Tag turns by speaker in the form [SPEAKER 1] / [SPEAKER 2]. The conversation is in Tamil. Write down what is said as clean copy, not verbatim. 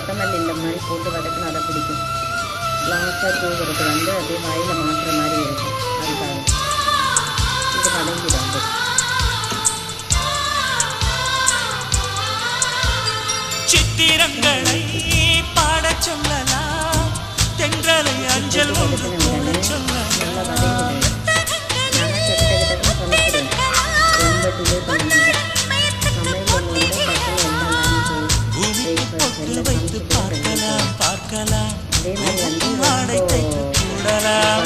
[SPEAKER 1] கொத்தமல்லி இந்த மாதிரி போட்டு வதக்கினா அதை பிடிக்கும். லாஸ்ட்டாக தூவுறது வந்து அப்படியே வாயில் மாற்றுற மாதிரி இருக்கும். அதுக்காக இது வதங்கிடும். அது
[SPEAKER 2] சித்திரங்களை பாட சொல்லலாம், தென்றலை அஞ்சல் ஒன்று போட சொல்லலாம்.
[SPEAKER 1] நல்லா வதங்கிடும். நான் கிட்ட சமைச்சிடுவேன். ரொம்ப டிலே பண்ணுவேன். சமையல் பண்ணுவோம்
[SPEAKER 2] பூமிக்கு பொட்டு வைத்து பார்க்கலாம் பார்க்கலாம்,
[SPEAKER 1] அதே மாதிரி வந்து
[SPEAKER 2] வாடை தைத்து கூடலாம்.